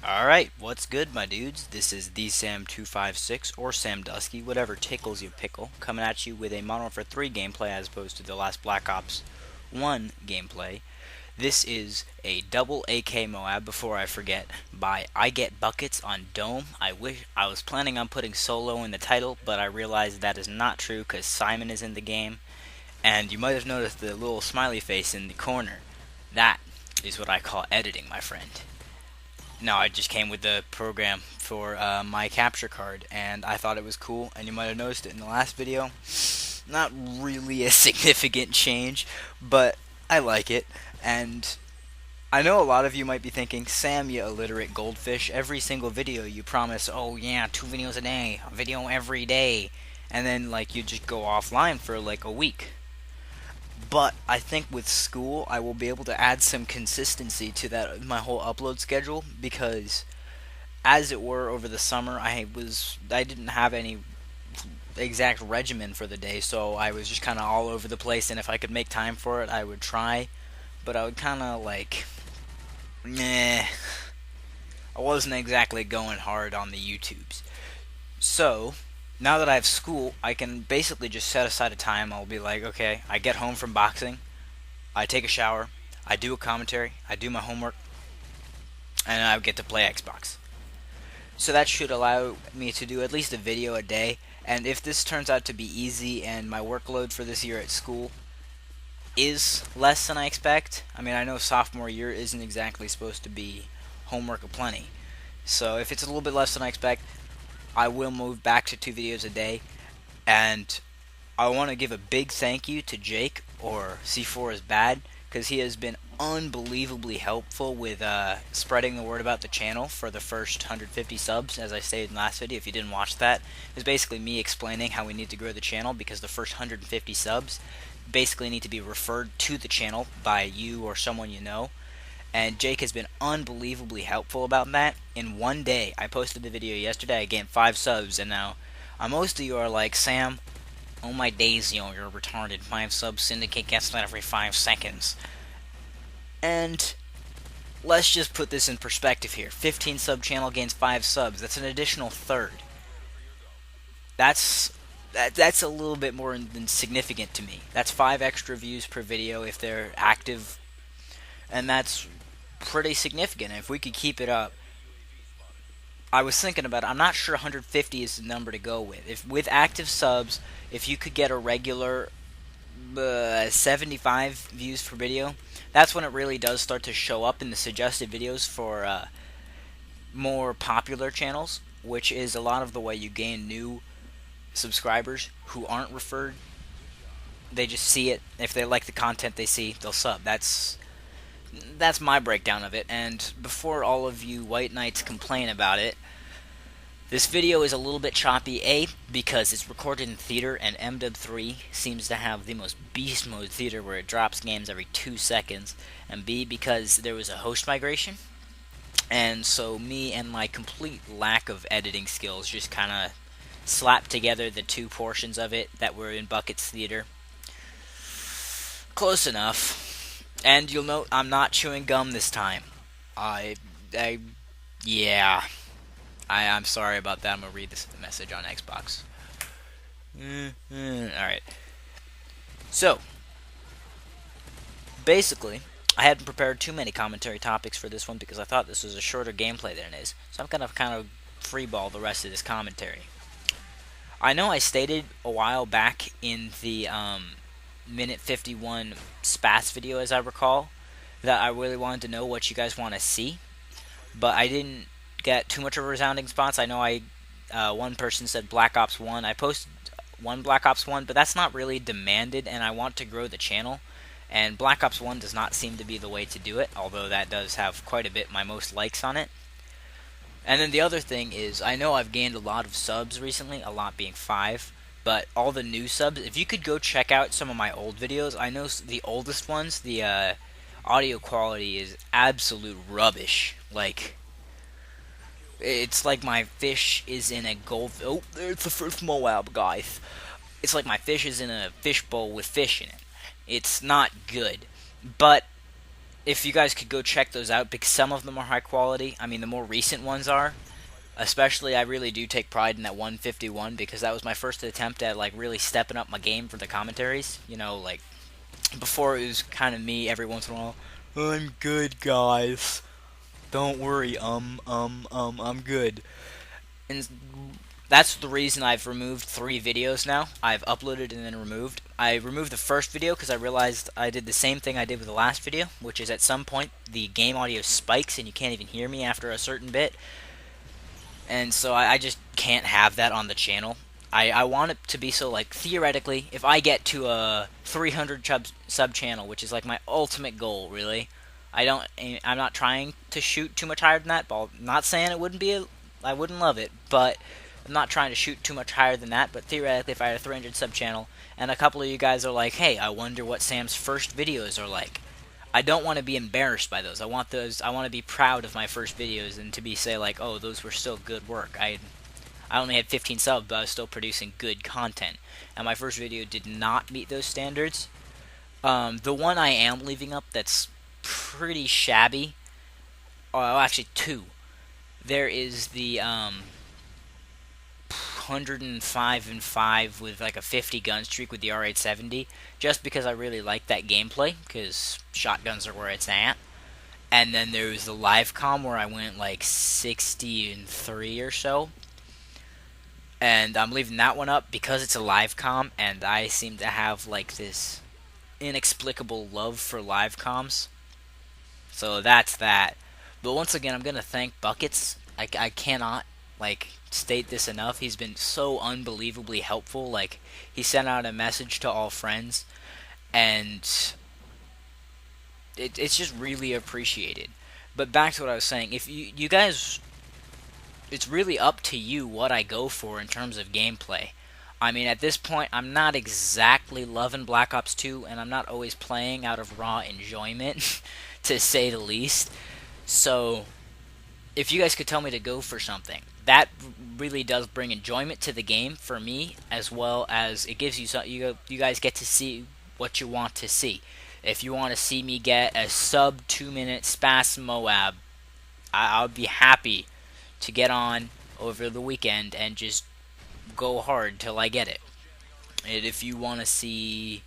Alright, what's good, my dudes? This is the Sam256, or Sam Dusky, whatever tickles you pickle, coming at you with a Modern Warfare 3 gameplay as opposed to the last Black Ops 1 gameplay. This is a double AK Moab, before I forget, by I Get Buckets on Dome. I was planning on putting solo in the title, but I realized that is not true because Simon is in the game, and you might have noticed the little smiley face in the corner. That is what I call editing, my friend. No, I just came with the program for my capture card, and I thought it was cool, and you might have noticed it in the last video. Not really a significant change, but I like it, and I know a lot of you might be thinking, Sam, you illiterate goldfish, every single video you promise, oh yeah, 2 videos a day, a video every day, and then like you just go offline for like a week. But I think with school, I will be able to add some consistency to that my whole upload schedule because, as it were, over the summer, I didn't have any exact regimen for the day, so I was just kind of all over the place. And if I could make time for it, I would try. But I would kind of like, meh. I wasn't exactly going hard on the YouTubes. So, now that I have school, I can basically just set aside a time. I'll be like, okay, I get home from boxing, I take a shower, I do a commentary, I do my homework, and I get to play Xbox. So that should allow me to do at least a video a day. And if this turns out to be easy and my workload for this year at school is less than I expect, I mean, I know sophomore year isn't exactly supposed to be homework aplenty. So if it's a little bit less than I expect, I will move back to 2 videos a day. And I want to give a big thank you to Jake, or C4 is bad, because he has been unbelievably helpful with spreading the word about the channel for the first 150 subs. As I stated in the last video, if you didn't watch that, it's basically me explaining how we need to grow the channel, because the first 150 subs basically need to be referred to the channel by you or someone you know. And Jake has been unbelievably helpful about that. In one day, I posted the video yesterday, I gained 5 subs, and now most of you are like, Sam, oh my days, you're retarded. 5 subs, Syndicate gets that every 5 seconds. And let's just put this in perspective here. 15 sub channel gains 5 subs. That's an additional third. That's a little bit more than significant to me. That's 5 extra views per video if they're active, and that's pretty significant. If we could keep it up, I was thinking about it. I'm not sure 150 is the number to go with. If with active subs, if you could get a regular 75 views per video, that's when it really does start to show up in the suggested videos for more popular channels, which is a lot of the way you gain new subscribers who aren't referred. They just see it. If they like the content they see, they'll sub. That's my breakdown of it. And before all of you white knights complain about it, this video is a little bit choppy, A, because it's recorded in theater, and MW3 seems to have the most beast mode theater where it drops games every 2 seconds, and B, because there was a host migration, and so me and my complete lack of editing skills just kind of slapped together the 2 portions of it that were in Bucket's theater. Close enough. And you'll note I'm not chewing gum this time. Yeah. I'm sorry about that. I'm going to read this message on Xbox. Alright. So, basically, I hadn't prepared too many commentary topics for this one because I thought this was a shorter gameplay than it is. So I'm going to kind of freeball the rest of this commentary. I know I stated a while back in the minute 51 spats video, as I recall, that I really wanted to know what you guys want to see, but I didn't get too much of a resounding response. I know one person said Black Ops 1. I posted one Black Ops 1, but that's not really demanded, and I want to grow the channel, and Black Ops 1 does not seem to be the way to do it, although that does have quite a bit my most likes on it. And then the other thing is, I know I've gained a lot of subs recently, a lot being 5, but all the new subs, if you could go check out some of my old videos, I know the oldest ones, the audio quality is absolute rubbish. Like, it's like my fish is in a gold... Oh, there's the first Moab, guys. It's like my fish is in a fishbowl with fish in it. It's not good. But if you guys could go check those out, because some of them are high quality. I mean, the more recent ones are. Especially, I really do take pride in that 151 because that was my first attempt at like really stepping up my game for the commentaries. You know, like before it was kind of me every once in a while. I'm good, guys. Don't worry. I'm good. And that's the reason I've removed 3 videos now. I've uploaded and then removed. I removed the first video because I realized I did the same thing I did with the last video, which is at some point the game audio spikes and you can't even hear me after a certain bit. And so I just can't have that on the channel. I want it to be so, like, theoretically, if I get to a 300 sub channel, which is like my ultimate goal, really, I'm not trying to shoot too much higher than that. But I'm not saying it wouldn't be, I wouldn't love it, but I'm not trying to shoot too much higher than that. But theoretically, if I had a 300 sub channel, and a couple of you guys are like, hey, I wonder what Sam's first videos are like. I don't want to be embarrassed by those. I want to be proud of my first videos and to be say like, oh, those were still good work. I only had 15 subs, but I was still producing good content. And my first video did not meet those standards. The one I am leaving up that's pretty shabby. Oh, actually 2. There is the 105 and 5 with like a 50 gun streak with the R870, just because I really like that gameplay, because shotguns are where it's at. And then there was the live com where I went like 60 and 3 or so. And I'm leaving that one up because it's a live com, and I seem to have like this inexplicable love for live comms. So that's that. But once again, I'm gonna thank Buckets. I cannot like state this enough. He's been so unbelievably helpful. Like, he sent out a message to all friends, and it's just really appreciated. But back to what I was saying, if you guys, it's really up to you what I go for in terms of gameplay. I mean, at this point, I'm not exactly loving Black Ops 2, and I'm not always playing out of raw enjoyment, to say the least. So, if you guys could tell me to go for something, that really does bring enjoyment to the game for me, as well as it gives you you guys get to see what you want to see. If you want to see me get a sub 2-minute Spas Moab, I'll be happy to get on over the weekend and just go hard till I get it. And if you want to see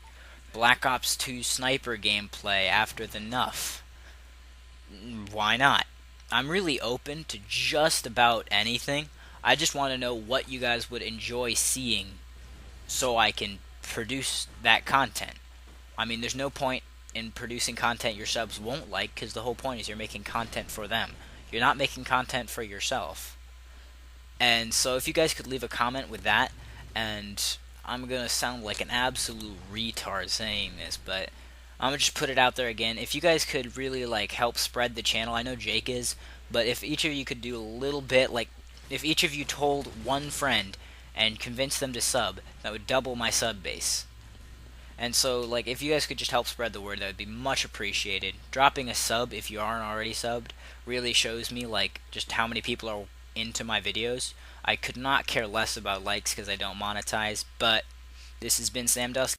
Black Ops 2 sniper gameplay after the Nuff, why not? I'm really open to just about anything. I just want to know what you guys would enjoy seeing so I can produce that content. I mean, there's no point in producing content your subs won't like, because the whole point is you're making content for them. You're not making content for yourself. And so if you guys could leave a comment with that, and I'm going to sound like an absolute retard saying this, but I'm going to just put it out there again. If you guys could really like help spread the channel, I know Jake is, but if each of you could do a little bit, like if each of you told one friend and convinced them to sub, that would double my sub base. And so, like, if you guys could just help spread the word, that would be much appreciated. Dropping a sub, if you aren't already subbed, really shows me, like, just how many people are into my videos. I could not care less about likes because I don't monetize, but this has been Sam Dusky.